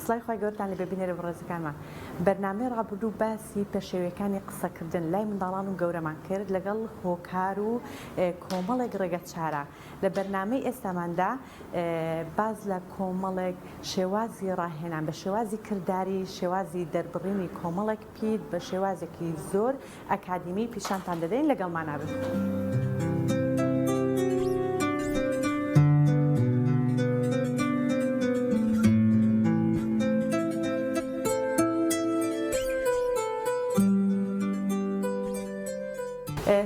سڵای خۆی گەورتان لە ببینێرە بەڕێزەکانمان بەرنامەی ڕابردوو باسی پێشێویەکانی قسەکردن لای منداڵان و گەورەمان کرد لەگەڵ هۆکار و کۆمەڵێک ڕێگە چارە لە بەرنامەی ئێستاماندا باز لە کۆمەڵێک شێوازی ڕاهێنان بە شێوازی کردداری شێوازی دەربڕینی کۆمەڵێک پیت بە شێوازێکی زۆر ئەکادیمی پیشانتان دەدەین لەگەڵمان نابن.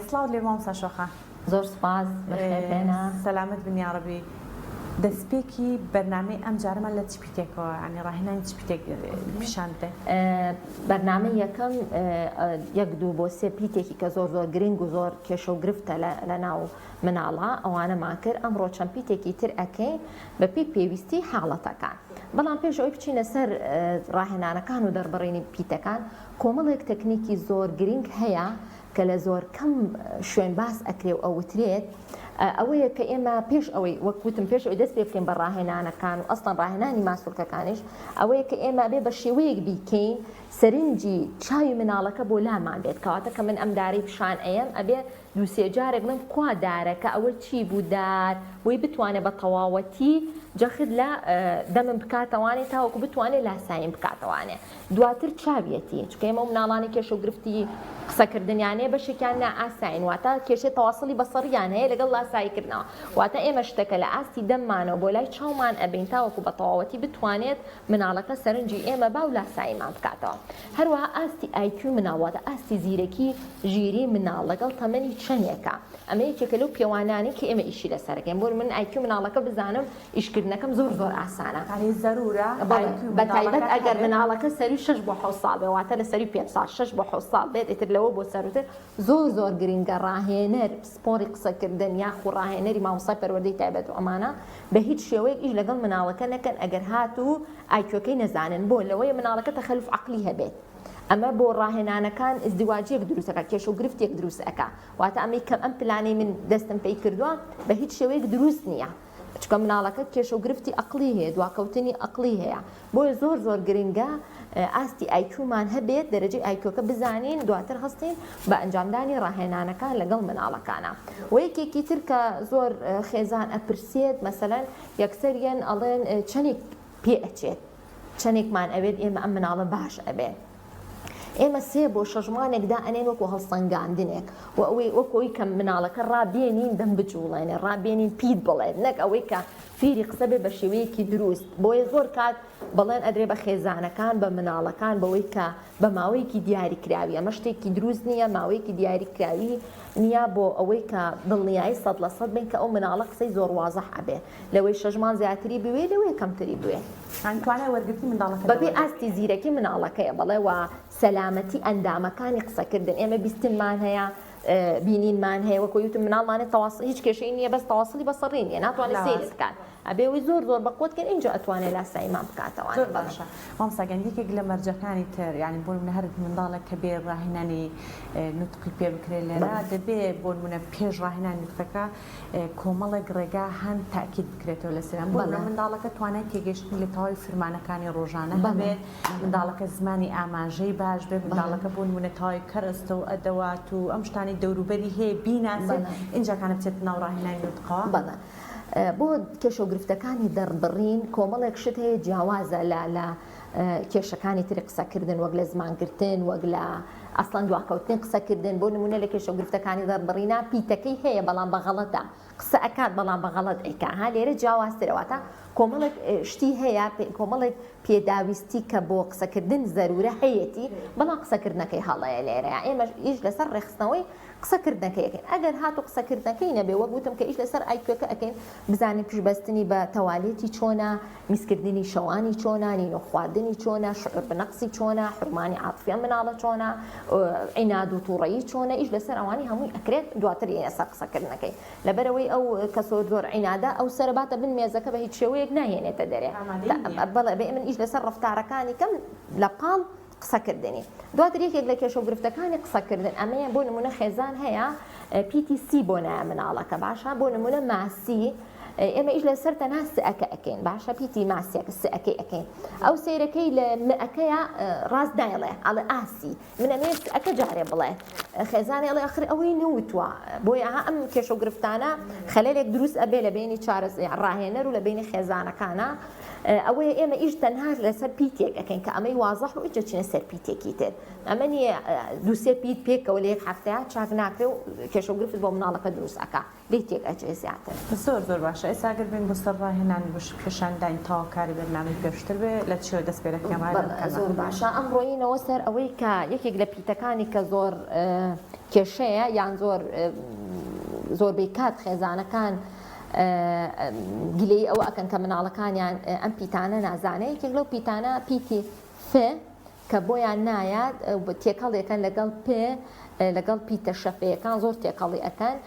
سلااو لێ مامۆستا شۆخە زۆر سپاس بەخێربێنە سەلامت بن یا ڕەبی دەستپێکی بەرنامەی ئەم جارەمان لە چ پیتێکەوە ینی ڕاهێنانی چ پیتێک پیشان بدەین بەرنامەی یەکەم یەک دوو بۆ سێ پیتێکی کە زۆر زۆر گرنگ و زۆر کێشە و گرفتە لە ناو مناڵە ئەوانەمان کرد ئەمڕۆ چەند پیتێکی تر ئەکەین بە پێی پێویستی حاڵەتەکان بەڵام پێش ئەوەی بچینە سەر ڕاهێنانەکان و دەربڕینی پیتەکان کۆمەڵێک تەکنیکی زۆر گرنگ هەیە کە لە زۆر کەم شوێن باس ئەکرێ و ئەوترێت ئەوەیە کە ئێمە پێش ئەوەی وەکوتم پێش ئەوی دەست پێ بکەین بە ڕاهێنانەکان و ئەسڵەن ڕاهێنانی ماسوولکەکانیش ئەوەیە کە ئێمە بێ بە شێوەیەک بیکەین سەرنجی چاوی مناڵەکە بۆ لامان بێت کەواتە کە من ئەم دارەی پیشان ئەیەم ئەبێ دووسێ جارێک بڵێم کوا دارەکە ئەوە چی بوو دار وی بتوانێت بە تەواوەتی جەخت لە دەمم بکاتەوانێ تاوەکو بتوانێت لاسایم بکاتەوانێ دواتر چاویەتی چکە ئێمە مناڵانی کێشە و گرفتی قسەکردنیانەیە بەشێکیان نا ئاساین واتە کێشەی تەواصلی بەسەریان هەیە لەگەڵ لاساییکردنەوە واتە ئێمە شتەکە لە ئاستی دەممانەوە بۆ لای چاومان ئەبین تاوەکو بە تەواوەتی بتوانێت مناڵەکە سەرنجی ئێمە با و لاساییمان بکاتەوە هەروەها ئاستی IQ مناڵەتە ئاستی زیرەکی ژیری مناڵ لەگەڵ تەمەنی چەندێکە ئەمە یەکێکە لەو پێوانانی کە ئێمە ئیشی لەسەرەکەین بۆ من IQ مناڵەکە بزانم ئیشکردنەکەم زۆر زۆر ئاسانە زەرورە بە تایبەت ئەگەر مناڵەکە سەری 6 بۆ 7 ساڵ بێ واتە لە سەری 5 ساڵ 6 بۆ 7 ساڵ بێت ئیتر لەوە بۆ سەروتر زۆر زۆر گرنگە ڕاهێنەر سپۆری قسەکردن یاخو ڕاهێنەری مامۆستای پەروەردەی تایبەت و ئەمانە بە هیچ شێوەیەک ئیش لەگەڵ مناڵەکە نەکەن ئەگەر هاتوو ئایکیۆکەی نەزانن بۆ لەوەیە مناڵەکە تەخەلوف عەقلی هەبێت ئەمە بۆ ڕاهێنانەکان ئزدواجیەک دروستەکە کێشە و گرفتێک دروستەکە واتە ئەمەی کە ئەم پلانەی من دەستم پێی کردووە بە هیچ شێوەیەک دروست نییە چکە مناڵەکە کێشە و گرفتی عەقلی هەیە دواکەوتنی عەقلی هەیە بۆیە زۆر زۆر گرنگە ئاستی ئایکیومان هەبێت دەرەجەی ئایکیۆکە بزانین دواتر هەستین بە ئەنجامدانی ڕاهێنانەکان لەگەڵ مناڵەکانە و یەکێکی تر کە زۆر خێزان ئەپرسێت مەسەلەن یەکسەریان ئەڵێن چەندێک پێ ئەچێت چەندێکمان ئەوێت ئێمە ئەم مناڵە باش ئەبێت ئێمە 3 بۆ 6 مانێکدا ئەنێن وەکو هەڵسەنگاندنێک و ئەوەی وەکۆی کە مناڵەکە ڕابێنین دەم بجوڵێنێ ڕابێنین پیت بڵێت نەک ئەوەی کە فیری قسە بێ بە شێوەیەکی دروست بۆیە زۆر کات بەڵێن ئەدرێ بە خێزانەکان بە مناڵەکان بەوەی کە بە ماوەیەکی دیاریکراوی ئەمە شتێکی دروست نییە ماوەیەکی دیاریکراوی نییە بۆ ئەوەی کە دڵنیایی 100% بین کە ئەو مناڵە قسەی زۆر وازەح ئەبێ لەوەی 6 مان زیاتری بوێ لەوەی کەمتری بوێ توانای وەرگرتی منداڵەکە بەبێ ئاستی زیرەکی مناڵەکەیە بەڵێ وە سەلامەتی ئەندامەکانی قسەکردن ئێمە بیستنمان هەیە بینینمان هەیە وەکو یوتم مناڵمانێت تەواصل هیچ کێشەی نییە بەس تەواصلی بەسەڕی نیە ناتوانێت سەیرت بکات ئەبێەوەی زۆر زۆر بەقوتکەن اینجا ئەتوانێت لاساییمان بکاتەوە زۆر باشە مامۆستا یەکێک لە مەرجەکانی تر یعنی بۆ نمونە هەر منداڵێک کە بێ ڕاهێنانی نوتقی پێ بکرێت لێرە دەبێت بۆ نمونە پێش ڕاهێنانی نوتقەکە کۆمەڵێک ڕێگا هەن تاکید بکرێتەوە لەسەرم بۆ منداڵەکە توانای تێگەیشتن لە تەواوی فرمانەکانی ڕۆژانە هەبێت منداڵەکە زمانی ئاماژەی باش بێت منداڵەکە بۆ نمونە تەواوی کەرەستە و ئەدەوات و ئەم شتانی دەوروبەری هەیە بیناسێت اینجاکانە بچێت ناو ڕاهێنانی نوتقەوە بۆ کێشە و گرفتەکانی دەربڕین کۆمەڵێک شت هەیە جیاوازە لە کێشەکانی تری قسەکردن وەک لە زمانگرتن وەک لە ئەسڵەن دواکەوتنی قسەکردن بۆ نمونە لە کێشە و گرفتەکانی دەربڕینە پیتەکەی هەیە بەڵام بە غەڵەتە قسە ئەکات بەڵام بە غەڵەت ئەیکا ها لێرە جیاوازترەوەتە کۆمەڵێک شتی هەیە کۆمەڵێک پێداویستی کە بۆ قسەکردن زەرورە هەیەتی بەڵام قسەکردنەکەی هەڵەیە لێرەیە ئێمە ئیش لەسەر ڕێخستنەوەی قسەکردنەکەی ئەەکەین ئەگەر هاتو قسەکردنەکەی نەبێ وەک گوتم کە ئیش لەسەر ئایکیۆکە ئەەکەین بزانین پشبەستنی بە تەوالیەتی چۆنە میسکردنی شەوانی چۆنە نینۆ خواردنی چۆنە شعور بنەقسی چۆنە حرمانی عاتفیە مناڵە چۆنە عیناد و تووڕەیی چۆنە ئیش لەسەر ئەوانی هەمووی ئەکرێت دواتر لەسەر قسەکردنەکەی لەبەرەوەی ئەو کە زۆر عینادە ئەو سەرباتە بن مێزەکە بە هیچ شێوەیەک ناهێنێتە دەرێ بەڵێ بێ من ئیش لەسەر ڕفتارەکانی کەم لە پاڵ قسەکردنی دواتر یەکێک لە کێشە و گرفتەکانی قسەکردن ئەمەیە بۆ نمونە خێزان هەیە PTC بۆ نایە مناڵەکە باشە بۆ نمونە ماسی ئێمە ئیش لەسەر تەنها سەکە ئەەکەین باشە پیتی ماسیەکە سەکەی ئەەکەین ئەو سیرەکەی لە مەکەیە ڕاست دایڵێ ئەڵێ ئاسی من ئەمێ ئەکە جارێ بڵێ خێزانێ ئەڵێ ئەخر ئەوەی نەوتووە بۆی ئەم کێشە و گرفتانە خەلەلێک دروست ئەبێ لە بینی ڕاهێنەر و لە بینی خێزانەکانە ئەوەیە ئێمە ئیش تەنها لەسەر پیتێک ئەەکەین کە ئەمەی وازەح و ئیجە چینە سەر پیتێکی تر ئەمە نیە دووسێ پیت پێکەوە لە یەک هەفتەیە چاک ناکرێ و کێشە و گرفت بۆ مناڵەکە دروست ئەکا لێ تێک ئەچێ زیاتر زۆر باشە ئێستا ئەگەر بین بۆ سەر ڕاهێنانی بۆ پێشاندانی تاواکاری بەرنامەی پێشتر بێ لە چێوە دەست پێ دەکەم زۆر باشە ئەم ڕۆیینەوە سەر ئەوەی کە یەکێک لە پیتەکانی کە زۆر کێشەیە یان زۆربەی کات خێزانەکان گلەی ئەوە ئەکەن کە مناڵەکانیان ئەم پیتانە نازانێت یەکێک لەو پیتانە پیتی ف کە بۆیان نایات تێکەڵێکەکەن لەگەڵ پیتە شەفەیەکان زۆر تێکەڵی ئەەکەن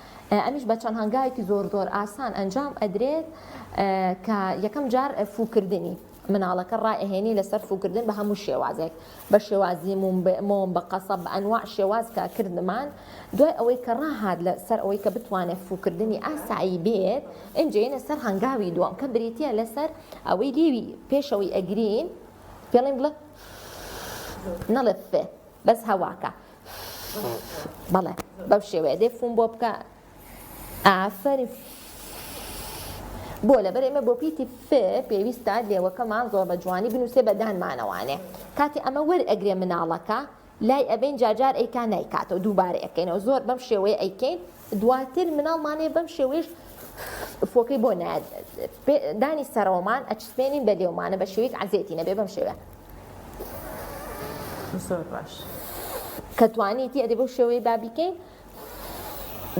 ئەمیش بە چەند هەنگاوێکی زۆر ئاسان ئەنجام ئەدرێت کە یەکەم جار فوکردنی مناڵەکە ڕائهێنی لەسەر فوکردن بە هەموو شێوازێک بە شێوازی مۆم بە قەسەب بە ئەنواع شێواز کە کردمان دوای ئەوەی کە ڕاهات لەسەر ئەوەی کە بتوانێت فوکردنی ئاسایی بێت ئەنجێنە سەر هەنگاوی دووەم کە بریتە لەسەر ئەوەی لیوی پێشەوەی ئەگرین پێڵێن بڵێ نەڵێ فێ بەس هەواکە بەڵێ بەو شێوەیە دێ فوم بۆ بکە ئافەری بۆ لەبەر ئێمە بۆ پیتی ف پێویستە لێوەکەمان زۆر بە جوانی بنووسێ بەدانمانەوانێ کاتی ئەمە وەرئەگرێ مناڵەکە لای ئەبین جاجار ئەیکان نایکاتەوە دووبارە ئەەکەینەوە زۆر بەم شێوەیە ئەیکەین دواتر مناڵمانێ بەم شێوەیەش فۆکەی بۆ نایەت دانی سەرەوەمان ئەچسپێنین بە لێومانە بە شێوەیەک عەزێتی نەبێ بەم شێوە زۆر باش کە توانیتی ئەدێ بەو شێوەیە بابیکەین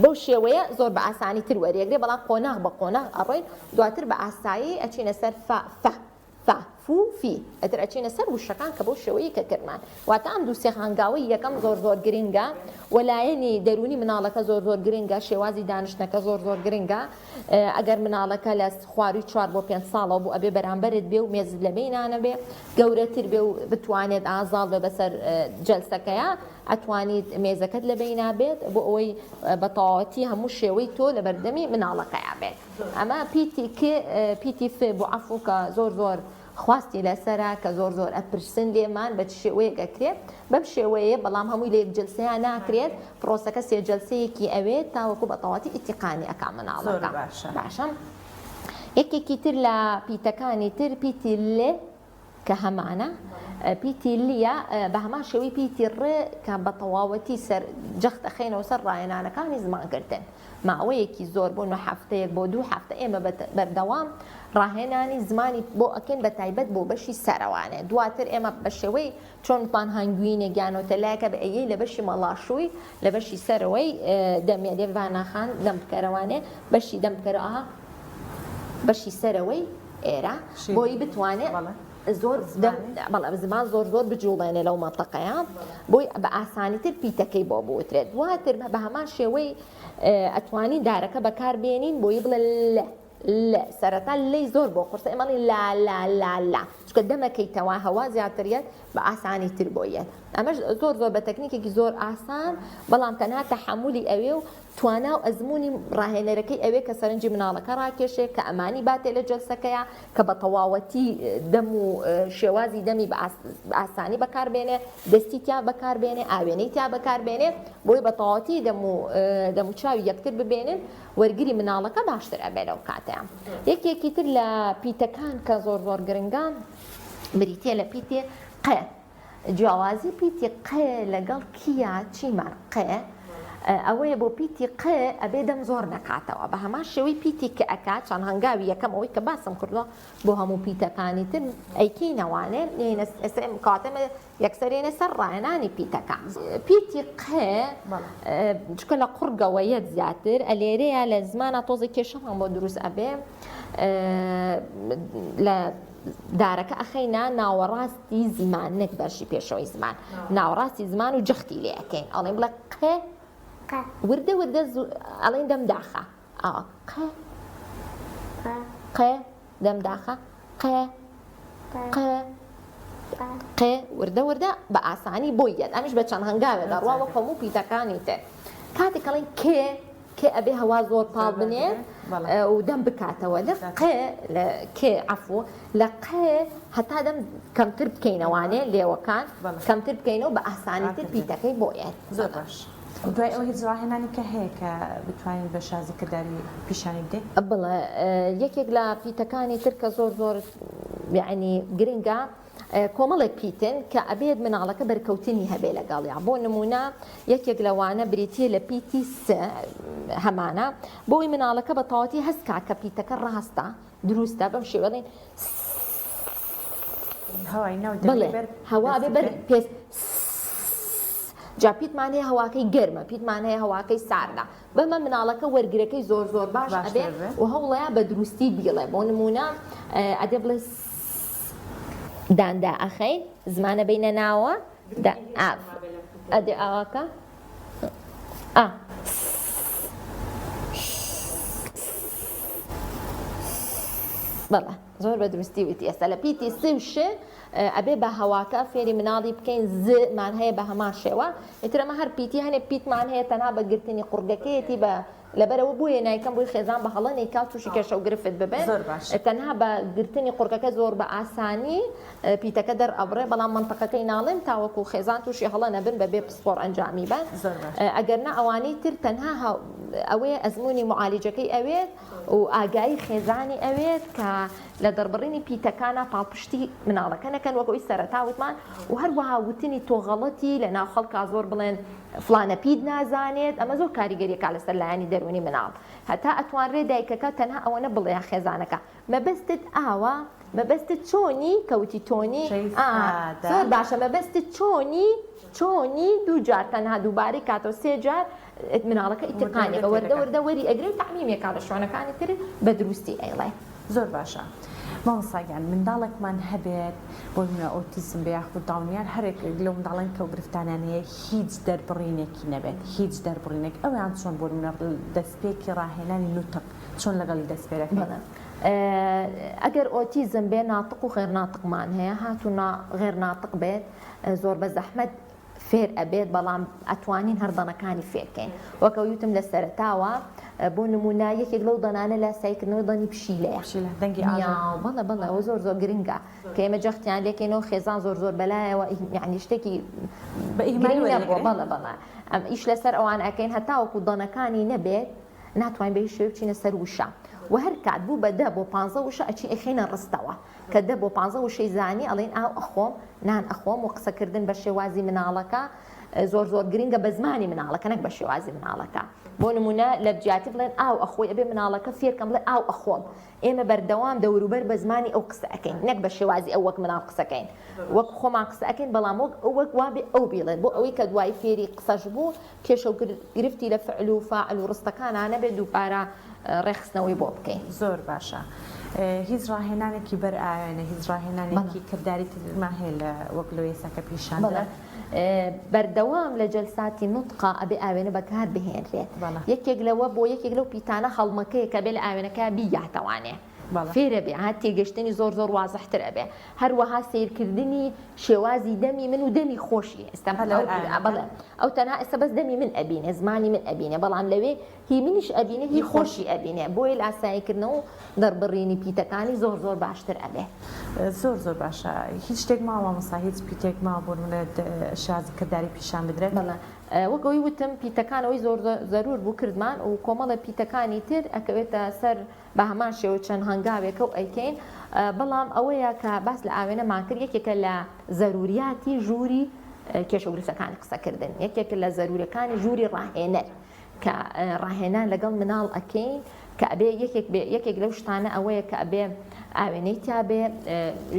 بەو شێوەیە زۆر بە ئاسانی تر وەرێگرێ بەڵام قۆناغ بە قۆناغ ئەڕۆین دواتر بە ئاسایی ئەچینە سەر فو فی ئەتر ئەچینە سەر وشەکان کە بەو شێوەیە کە کردمان واتە ئەم دوو سێ هەنگاوی یەکەم زۆر گرنگە وەلایەنی دەرونی مناڵەکە زۆر گرنگە شێوازی دانیشتنەکە زۆر گرنگە ئەگەر مناڵەکە لە خواروی 4 بۆ 5 ساڵەوە بوو ئەبێ بەرامبەرت بێ و مێزت لە بینانە بێ گەورەتر بێ و بتوانێت ئازاڵ بێ بەسەر جەلسەکەیە ئەتوانیت مێزەکەت لە بین نابێت بۆ ئەوەی بە تەواوەتی هەموو شێوەی تۆ لە بەردەمی مناڵەکەیە بێت ئەمە پیتی ف بۆ عەفو کە زۆر خواستی لەسەرە کە زۆر ئەپرسن لێمان بە شێوەیەک ئەکرێت بەم شێوەیە بەڵام هەمووی لە یەک جلسەیە ناکرێت پرۆسەکە سێ جلسەیەکی ئەوێت تاوەکو بە تەواوەتی ئیتیقانی ئەکا مناڵەکە باشە یەکێکی تر لە پیتەکانی تر پیتی لێ کە هەمانە پیتی لیە بە هەمان شێوەی پیتی ڕێ کە بە تەواوەتی سەر جەخت ئەخێنەوە سەر ڕاهێنانەکانی زمانکردن ماوەیەکی زۆر بۆ 9 هەفتەیەک بۆ 2 هەفتە ئێمە بەردەوام ڕاهێنانی زمانی بۆ ئەکەین بە تایبەت بۆ بەشی سەرەوانێ دواتر ئێمە بە شێوەی چۆنتان هەنگوینە گیانۆتەلایەکە بە ئەیە لە بەشی مەڵاشووی لە بەشی سەرەوەی دەمێدێ واناخان دەمکەرەوانێ بەشی دەمکەرەوە بەشی سەرەوەی ئێرە بۆی بتوانێت زۆر زمان زۆر بجوڵێنێ لەو مەنتەقەیە بۆی بە ئاسانیتر پیتەکەی بۆ بوترێت دواتر بە هەمان شێوەی ئەتوانی دارەکە بەکاربێنین بۆی بڵێ لە سەرەتا لەی زۆر بۆ قورسە ئێمەڵی لا چکە دەمەکەیتەوە هەوا زیاتریت بە ئاسانی تر بۆیەت ئەمەش زۆر بە تەکنیکێکی زۆر ئاسان بەڵام تەنها تەحمولی ئەوێ و توانا و ئەزمموی ڕاهێنەرەکەی ئەوێ کە سەرنجی مناڵەکە ڕاکێشێت کە ئەمانی باتێ لە جەلسەکەیە کە بە تەواوەتی دەم و شێوازی دەمی بە ئاسانی بەکاربێنێ دەستیتیا بەکاربێنێ ئاوێنەیتیا بەکاربێنێ بۆی بە تەواوەتی دەم و چاوی یەکتر ببێنن وەرگری مناڵەکە باشتر ئەبێ لەو کاتەیە یەکێکی تر لە پیتەکان کە زۆر گرنگە بریتێ لە پیتێ قێ جیاوازی پیتی قێ لەگەڵ کیە چیمان قێ ئەوەیە بۆ پیتی قێ ئەبێ دەم زۆر نەکاتەوە بە هەمان شێوەی پیتی کە ئەکات چەند هەنگاوی یەکەم ئەوەی کە باسم کردووە بۆ هەموو پیتەکانی تر ئەیکەینەوانێ کاتەمە یەکسەرێنە سەر ڕاهێنانی پیتەکان پیتی قێ چکە لە قورگەوە یەک زیاتر ئەلێرەیە لە زمانە تۆزە کێشەمان بۆ دروست ئەبێ لە دارەکە ئەخەینە ناوەڕاستی زمان نەک بەرشی پێشەوەی زمان ناوەڕاستی زمان و جەختی لێ ئەەکەین ئەڵێن بڵێ قێ وردە ئەڵێن دەمداخە قێ دەمداخە قێ وردە بە ئاسانی بۆیەت ئەمیش بە چەند هەنگاوێ دەڕواوە هەموو پیتەکانی تر کاتێک ئەڵێن کێ ئەبێ هەوا زۆر پاڵ بنێ و دەم بکاتەوە لە کێ عفو لە قێ هەتا دەم کەمتر بکەینەوانێ لێوەکان کەمتر بکەینەوە بە ئاسانیتر پیتەکەی بۆیان زۆر باش. دوای ئەو هیچ ڕاهێنانی کە هەیە کە بتوانین بە شازیکرداری پیشانی بدەیت؟ بڵێ یەکێک لە پیتەکانی تر کە زۆر یعنی گرنگە کۆمەڵێک پیتن کە ئەبێت مناڵەکە بەرکەوتنی هەبێ لەگەڵیا بۆ نمونە یەکێک لەوانە بریتە لە پیتی هەمانە بۆی مناڵەکە بە تەواوەتی هەستکا کە پیتەکە ڕاستە دروستە بەم شێوەڵێن هەوا بێ پێ جا پیتمان هەیە هەواکەی گەرمە پیتمان هەیە هەواکەی ساردە بەمە مناڵەکە وەرگرەکەی زۆر باش ئەبێ و هەوڵەیە بە دروستی بیڵێ بۆ نمونە ئەدێ بڵێ داندا ئەخەی زمانە بینە ناوە ئەدێ ئاواکە بەڵێ زۆر بە دروستی وتی ئێستا لە پیتی سوشە ئەبێ بە هەواکە فێری مناڵی بکەین زمان هەیە بە هەمان شێوە ئێترەمە هەر پیتی هەنێ پیتمان هەیە تەنها بە گرتنی قورگەکەیەتی بە لەبەرەوە بۆیە نایکەم بۆی خێزان بە هەڵە نەیکا تووشی کێشە و گرفت ببێت تەنها بە گرتنی قورگەکە زۆر بە ئاسانی پیتەکە دەرئەبڕێ بەڵام منتەقەکەی ناڵێن تاوەکو خێزان تووشی هەڵە نەبن بەبێ پسپۆر ئەنجامی بن ئەگەرنا ئەوانەی تر تەنها ئەوەیە ئەزمموی معالجەکەی ئەوێت و ئاگایی خێزانی ئەوێت کە لە دەربڕینی پیتەکانە پاڵپشتی مناڵەکە نەکەن وەکەوەی سەرەتاوتمان و هەروەها وتنی تۆغەڵەتی لە ناو خەڵکا زۆر بڵێن فلانە پید نازانێت ئەمە زۆر کاریگەریەکە لەسەر لایانی دەرونی مناڵ هەتا ئەتوانرێ دایکەکە تەنها ئەوەنە بڵێ خێزانەکە مەبەستت ئاوە مەبەستت چۆنی کەوتی تۆنی زۆر باشە مەبەستت چۆنی دوو جار تەنها دووبارەی کاتەوە سێ جار مناڵەکە ئیتقانێکە وەردە وەری ئەگرێت تەعمیمێکا لە شوێنەکانی تر بە دروستی ئەیڵێ زۆر باشە. مامۆستاگیان منداڵێکمان هەبێت بۆ ئۆتیزم بە یاخود داونیان هەرێک لەو منداڵێن کە گرفتانانەیە هیچ دەربڕینێکی نەبێت هیچ دەربڕینێک ئەویان چۆن بۆ دەستپێکی ڕاهێنانی نوتق چۆن لەگەڵی دەستپێرەکە ئەگەر ئۆتیزم بێ ناتق و غێر ناتقمان هەیە هاتوونا غێر ناتق بێت زۆر بە زەحمەت فێر ئەبێت بەڵام ئەتوانین هەردەنەکانی فێرکەین وەکە وتم لە سەرەتاوە بۆ نمونە یەکێک لەو دەنانە لە سایکردنەوە دەنی پشیلەیە بەڵێ ئەوە زۆر گرنگە کە ئێمە جەختیان لێکێنەوە خێزان زۆر بەلایەوە یعنی شتێکی بەڵێ ئیش لەسەر ئەوان ئەکەین هەتاوەکو دەنەکانی نەبێت ناتوانین بە هیچ شێوە بچینە سەر وشە و هەر کات بوو بە 10 بۆ 15 وشە ئەچی ئەخێنە ڕستەوە کە 10 بۆ 15 وشەی زانی ئەڵێن ئاو ئەخۆم نان ئەخۆم و قسەکردن بە شێوازی مناڵەکە زۆر گرنگە بە زمانی مناڵەکە نەک بە شێوازی مناڵەکە بۆ نمونە لە بجاتی بڵێن ئاو ئەخۆی ئەبێ مناڵەکە فێرکەم بڵێ ئاو ئەخۆم ئێمە بەردەوام دەوروبەر بە زمانی ئەو قسە ئەەکەین نەک بە شێوازی ئەو وەک مناڵ قسەکەین وەک خۆمان قسە ئەەکەین بەڵام وەک وابێ ئەو بیڵێن بۆ ئەوەی کە دوای فێری قسەش بوو کێشە و گرفتی لە فعل و فاعل و ڕستەکانە نەبێت دووپارە ڕێخستنەوەی بۆ بکەین زۆر باشە. هیچ ڕاهێنانێکی بەرئاوێنە هیچ ڕاهێنانێکی کردداری ترمان هەیە لە وەک لەوەی سەکە پیشان بەردەوام لە جەلساتی نوتقا ئەبێ ئاوێنە بەکار بهێنرێت یەکێک لەوە بۆ یەکێک لەو پیتانە هەڵمەکەیە کە بێ لە ئاوێنەکە بیاتەوانێ فێرە بێ هات تێگەشتنی زۆر وازەحتر ئەبێ هەروەها سیرکردنی شێوازی دەمی من و دەمی خۆشی ئێستا بڵێ ئەو تەنها ئێستا بەس دەمی من ئەبینێ زمانی من ئەبینێ بەڵام لەوێ هی منیش ئەبینێ هی خۆشی ئەبینێ بۆی لاساییکردنەوە و دەربڕینی پیتەکانی زۆر باشتر ئەبێ زۆر باشە هیچ شتێک ماوە مەسا هیچ پیتێک ما بۆ شازکردداری پیشان بدرێت وەکەوەی وتم پیتەکانەوەی زۆر زەرور بوو کردمان و کۆمەڵە پیتەکانی تر ئەکەوێتە سەر بە هەمان شێوە چەند هەنگاوێکە و ئەیکەین بەڵام ئەوەیە کە باس لە ئاوێنەمان کرد یەکێکە لە زەروریاتی ژووری کێشەگرفتەکانی قسەکردن یەکێک لە زەرورەکانی ژووری ڕاهێنەر کە ڕاهێنان لەگەڵ مناڵ ئەکەین کە ئەبێ یەکێک لەو شتانە ئەوەیە کە ئەبێ ئاوێنەی تا بێ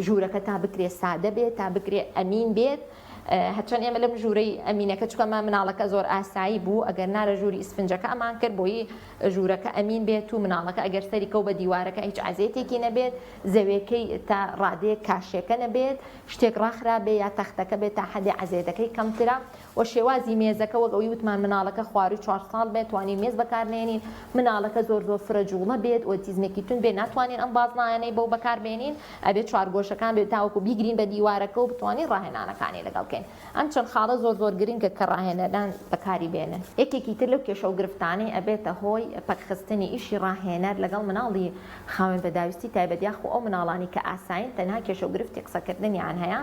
ژوورەکە تا بکرێ سادە بێت تا بکرێ ئەمین بێت هەچەند ئێمە لەم ژوورەی ئەمینەکە چکەمە مناڵەکە زۆر ئاسایی بوو ئەگەر نارە ژووری ئیسفنجەکە ئەمان کرد بۆی ژوورەکە ئەمین بێت و مناڵەکە ئەگەر سەری کەو بە دیوارەکە هیچ عزیێتێکی نەبێت زەوێکەی تا ڕادەیە کاشێکە نەبێت شتێک ڕاخرا بێ یا تەختەکە بێت تا حەدی عزیێتەکەی کەمترە و شێوازی مێزەکە وەگەوی وتمان مناڵەکە خواری 4 ساڵ بێت توانین مێز بەکارمێنین مناڵەکە زۆر فرەجوڵە بێت ئۆتیزمێکی تون بێ ناتوانین ئەم بازنایانەی بەو بەکاربێنین ئەبێت چوارگۆشەکان بێت تاوەکو بیگرین بە دیوارەکە و بتوانین ڕاهێنانەکانی لەگەڵ بکەین ئەم چەند خاڵە زۆر گرنگە کە ڕاهێنەران بەکاری بێنن یەکێکی تر لەو کێشە و گرفتانەی ئەبێتە هۆی پەکخستنی ئیشی ڕاهێنەر لەگەڵ مناڵی خاوێن بەداویستی تایبەت یاخو ئەو مناڵانی کە ئاساین تەنها کێشە و گرفتی قسەکردنیان هەیە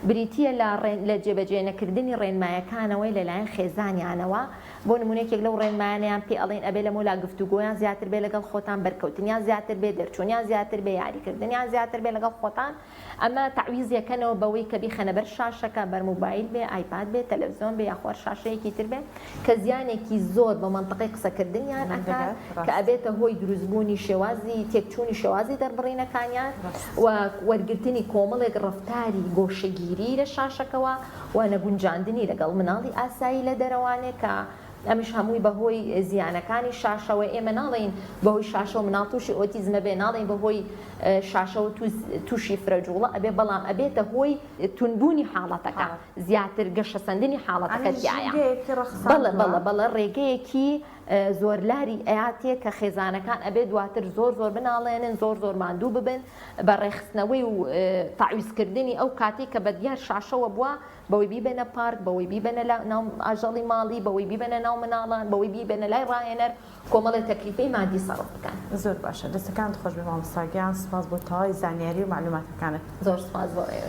بریتیە لە جێبەجێ نەکردنی ڕێنمایەکانەوەی لەلایەن خێزانیانەوە بۆ نمونەیەکێک لەو ڕێنمایانیان پێ ئەڵێن ئەبێ لە مۆلا گفتوگۆیان زیاتر بێ لەگەڵ خۆتان بەرکەوتنیان زیاتر بێ دەرچوونیان زیاتر بێ یاریکردنیان زیاتر بێ لەگەڵ خۆتان ئەمە تعویزیەکەنەوە بەوەی کە بیخەنە بەر شاشەکە بەر موبایل بێ ئایپاد بێ تەلەڤیزۆن بێ یاخوار شاشەیەکی تر بێ کە زیانێکی زۆر بە منطقەی قسەکردنیان ئەکات کە ئەبێتە هۆی دروستبوونی شێوازی تێکچوونی شێوازی دەربڕینەکانیان و وەرگرتنی کۆمەڵێک ڕفتاری گۆشەگیری لە شاشەکەەوە و نەگونجاندنی لەگەڵ مناڵی ئاسایی لە دەرەوانێک کە ئەمش هەمووی بەهۆی زیانەکانی شاشەوە ئێمە ناڵین بەهۆی شاشە و مناڵ تووشی ئۆتیزمە بێ ناڵین بەهۆی شاشە و تووشی فرەجوڵە ئەبێ بەڵام ئەبێتە هۆی تونبوونی حاڵەتەکە زیاتر گەشەسەندنی حاڵەتەکە تایە بەڵە ڕێگەیەکی زۆرلاری ئااتێ کە خێزانەکان ئەبێ دواتر زۆر بناڵێنن زۆر ماندوو ببن بە ڕێخستنەوەی و تاویزکردنی ئەو کاتی کە بە دیار شاشەوە بووە بەوەی بیبێنە پارک بەوەی بیبێنە ناو ئاژەڵی ماڵی بەوەی بیبێنە ناو مناڵان بەوەی بیبێنە لای ڕاهێنەر کۆمەڵی تەکلیفەی مادی سەرف بکەن زۆر باشە دەستەکان خۆش بێ مامۆستاگیان سپاس بۆ تەواوی زانیاری و معلوماتەکانت زۆر سپاس بۆ ئێوە